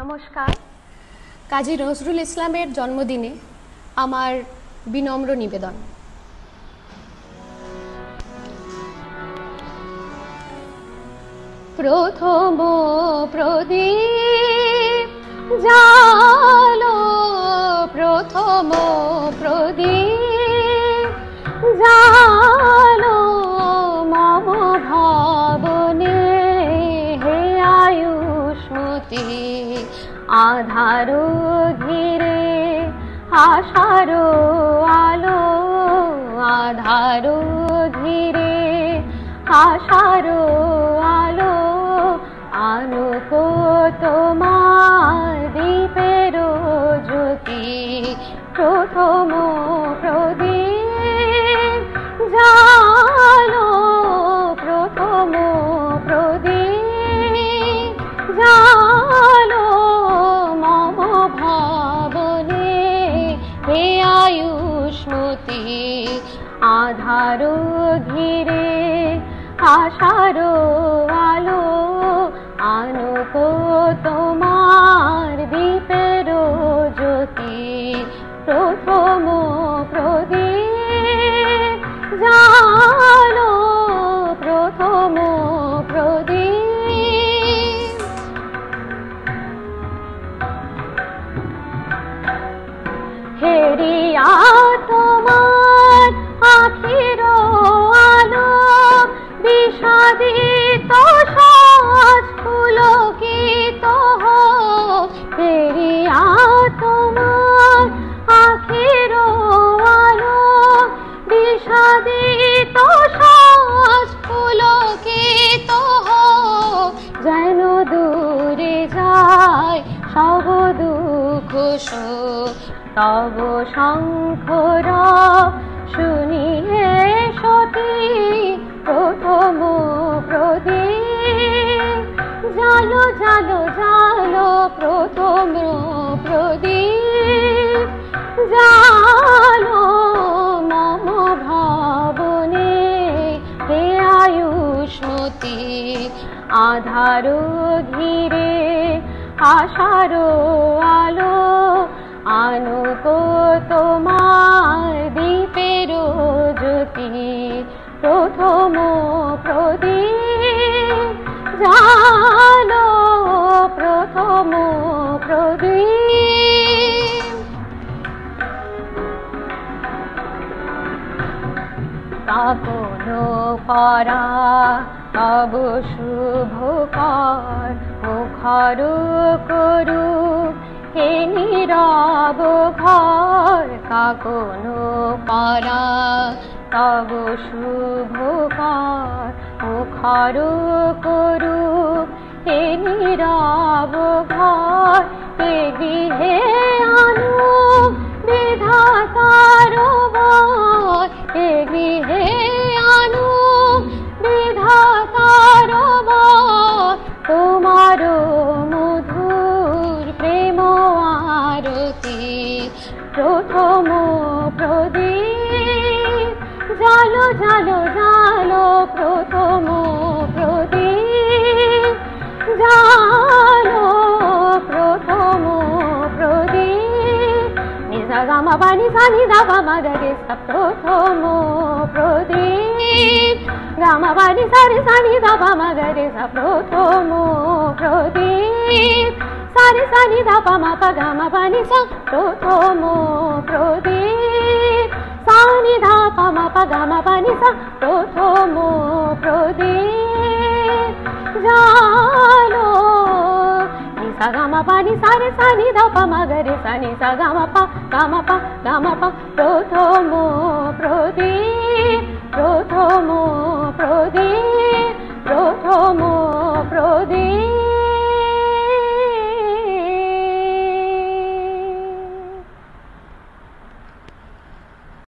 নমস্কার। কাজী নজরুল ইসলামের জন্মদিনে আমার বিনম্র নিবেদন। প্রথম প্রদীপ জালো, প্রথম প্রদীপ জালো মম ভাবনে, হে আয়ুষ্মতি আধার ঘিরে আশার আলো, আধার ঘিরে আশার আলো, আলোক তোমার দীপের জ্যোতি। প্রথম প্রদীপ জালো, প্রথম প্রদীপ জালো মম ভাবনে, হে আয়ুষ্মতি আধার ঘিরে আশার আলো, আলোক তোমার দীপের জ্যোতি। প্রথম প্রদীপ জালো, প্রথম প্রদীপ। হেরিয়া তোমার আখির আলো, বিষাদিত সাজ পুলকিত হোক। হেরিয়া তোমার আখির আলো, বিষাদিত সাজ পুলকিত হোক। যেন দূরে যায় সব দুঃখ শোক, তব শঙ্খর শুনিয়ে সতী। প্রথম প্রদীপ জালো, জালো জালো, প্রথম প্রদীপ জালো মম ভাবনে, হে আয়ুষ্মতি আধার ঘিরে আশার আলো, আলোক তোমার দীপের জ্যোতি। প্রথম প্রদীপ জালো, প্রথম প্রদীপ। তপন পরা তব শুভ কর, মুখর করুক হে নীরব ঘর। কাকন পরা তব শুভ কর, মুখর করুক হে নীরব ঘর। হে গৃহে আনুক বিধাতার বর, হে গৃহে আনুক বিধাতার বর। তোমার মধুর প্রেম আরতি। প্রথম প্রদীপ জালো, জালো জালো, প্রথম প্রদীপ জালো, প্রথম প্রদীপ। নিজা গামা পানি সানি দা বামা গরে সা। প্রথম প্রদীপ গামা পানি সারে সানি দা বামা গরে সা। প্রথম প্রদীপ সারে সানি দা বামা পা গামা পানি সা। প্রথম প্রদীপ সানি ধা পামা পা গামা পানি সা। প্রথম প্রদীপ জালো, নিসা গামা পানি সারে সানি দা পামা গরে সা। নিসা গামা পা গামা পা গামা পা। প্রথম প্রদীপ, প্রথম প্রদীপ।